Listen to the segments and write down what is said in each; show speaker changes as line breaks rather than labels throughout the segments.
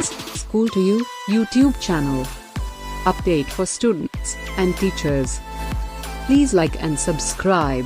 Students, School to You, YouTube channel. Update for students and teachers. Please like and subscribe.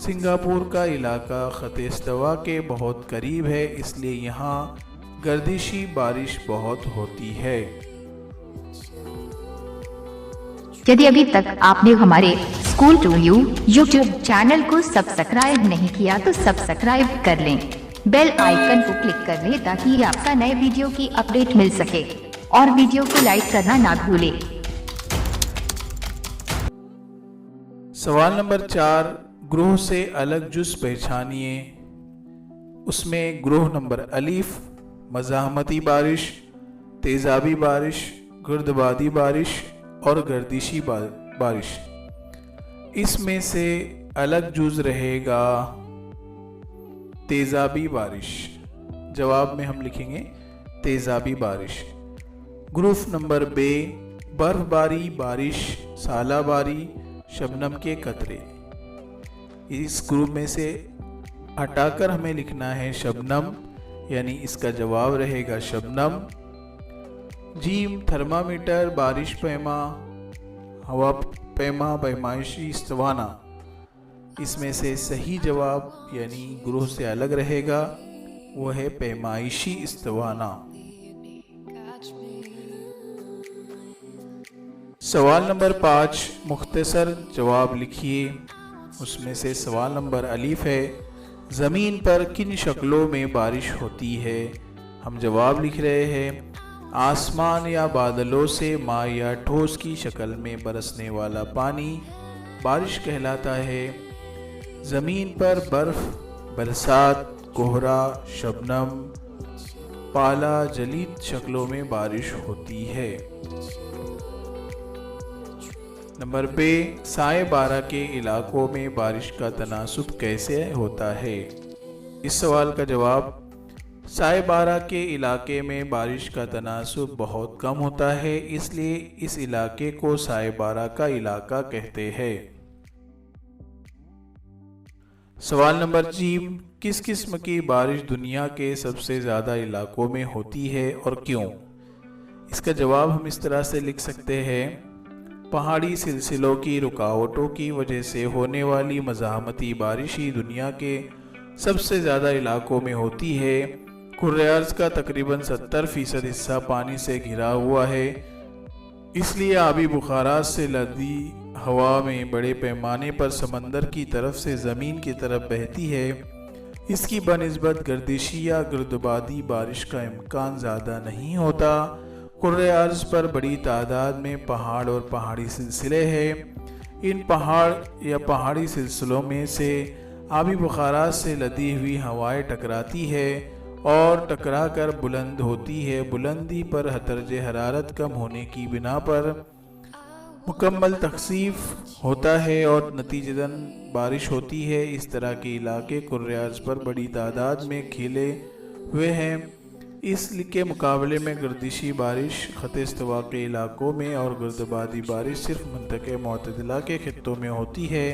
Singapore کا علاقہ خط استوا کے بہت قریب ہے، اس لیے یہاں گردشی بارش بہت ہوتی ہے۔
یدی ابھی تک آپ نے ہمارے school to you YouTube channel کو سبسکرائب نہیں کیا تو سبسکرائب کر لیں، بیل آئیکن کو کلک کر لیں تاکہ آپ کا نئے ویڈیو کی اپڈیٹ مل سکے، اور ویڈیو کو لائک کرنا نہ بھولیں۔
سوال نمبر 4، گروہ سے الگ جز پہچانیے۔ اس میں گروہ نمبر الف مزاحمتی بارش، تیزابی بارش، گردبادی بارش اور گردشی بارش۔ اس میں سے الگ جز رہے گا تیزابی بارش۔ جواب میں ہم لکھیں گے تیزابی بارش۔ گروپ نمبر بے، برف باری، بارش، ژالہ باری، شبنم کے قطرے۔ اس گروپ میں سے ہٹا کر ہمیں لکھنا ہے شبنم، یعنی اس کا جواب رہے گا شبنم۔ جیم، تھرمامیٹر، بارش پیما، ہوا پیما، پیمائشی استوانہ۔ اس میں سے صحیح جواب یعنی گروہ سے الگ رہے گا وہ ہے پیمائشی استوانہ۔ سوال نمبر 5، مختصر جواب لکھیے۔ اس میں سے سوال نمبر الف ہے، زمین پر کن شکلوں میں بارش ہوتی ہے؟ ہم جواب لکھ رہے ہیں، آسمان یا بادلوں سے ماء یا ٹھوس کی شکل میں برسنے والا پانی بارش کہلاتا ہے۔ زمین پر برف، برسات، کوہرا، شبنم، پالا، جلید شکلوں میں بارش ہوتی ہے۔ نمبر بے، سائے بارہ کے علاقوں میں بارش کا تناسب کیسے ہوتا ہے؟ اس سوال کا جواب، سائے بارہ کے علاقے میں بارش کا تناسب بہت کم ہوتا ہے، اس لیے اس علاقے کو سائے بارہ کا علاقہ کہتے ہیں۔ سوال نمبر جیم، کس قسم کی بارش دنیا کے سب سے زیادہ علاقوں میں ہوتی ہے اور کیوں؟ اس کا جواب ہم اس طرح سے لکھ سکتے ہیں، پہاڑی سلسلوں کی رکاوٹوں کی وجہ سے ہونے والی مزاحمتی بارش ہی دنیا کے سب سے زیادہ علاقوں میں ہوتی ہے۔ کرۂ ارض کا تقریباً 70% حصہ پانی سے گھرا ہوا ہے، اس لیے آبی بخارات سے لدی ہوا میں بڑے پیمانے پر سمندر کی طرف سے زمین کی طرف بہتی ہے۔ اس کی بنسبت گردشی یا گردبادی بارش کا امکان زیادہ نہیں ہوتا۔ کرۂ ارض پر بڑی تعداد میں پہاڑ اور پہاڑی سلسلے ہیں۔ ان پہاڑ یا پہاڑی سلسلوں میں سے آبی بخارات سے لدی ہوئی ہوائیں ٹکراتی ہے اور ٹکرا کر بلند ہوتی ہے۔ بلندی پر درجہ حرارت کم ہونے کی بنا پر مکمل تخفیف ہوتا ہے اور نتیجتاً بارش ہوتی ہے۔ اس طرح کے علاقے کرۂ ارض پر بڑی تعداد میں کھیلے ہوئے ہیں۔ اس کے مقابلے میں گردشی بارش خط استوا کے علاقوں میں اور گردبادی بارش صرف منطقہ معتدلہ کے خطوں میں ہوتی ہے،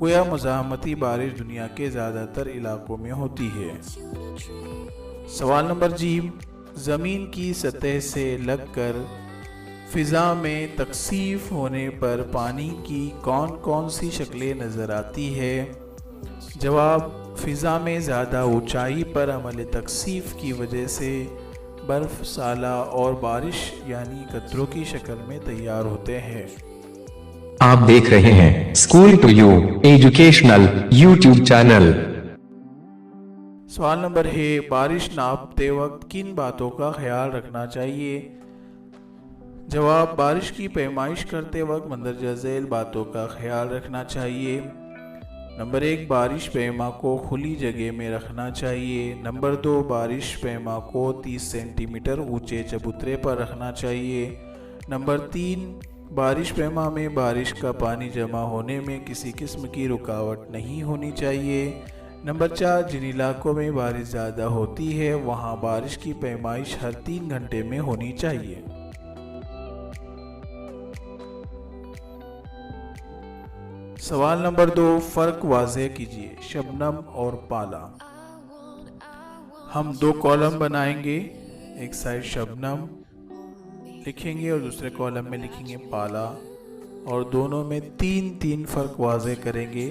گویا مزاحمتی بارش دنیا کے زیادہ تر علاقوں میں ہوتی ہے۔ سوال نمبر جیم، زمین کی سطح سے لگ کر فضا میں تکثیف ہونے پر پانی کی کون کون سی شکلیں نظر آتی ہے؟ جواب، فضا میں زیادہ اونچائی پر عمل تکثیف کی وجہ سے برف، ژالہ اور بارش یعنی قطروں کی شکل میں تیار ہوتے ہیں۔
آپ دیکھ رہے ہیں school to you educational YouTube channel.
سوال نمبر ہے، بارش ناپتے وقت کن باتوں کا خیال رکھنا چاہیے؟ جواب، بارش کی پیمائش کرتے وقت مندرجہ ذیل باتوں کا خیال رکھنا چاہیے۔ نمبر 1، بارش پیما کو کھلی جگہ میں رکھنا چاہیے۔ نمبر 2، بارش پیما کو 30 سینٹی میٹر اونچے چبوترے پر رکھنا چاہیے۔ نمبر 3، بارش پیما میں بارش کا پانی جمع ہونے میں کسی قسم کی رکاوٹ نہیں ہونی چاہیے۔ نمبر 4، جن علاقوں میں بارش زیادہ ہوتی ہے وہاں بارش کی پیمائش ہر 3 گھنٹے میں ہونی چاہیے۔ سوال نمبر 2، فرق واضح کیجیے، شبنم اور پالا۔ ہم 2 کالم بنائیں گے، ایک سائڈ شبنم لکھیں گے اور دوسرے کالم میں لکھیں گے پالا، اور دونوں میں 3 فرق واضح کریں گے۔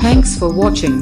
Thanks for watching.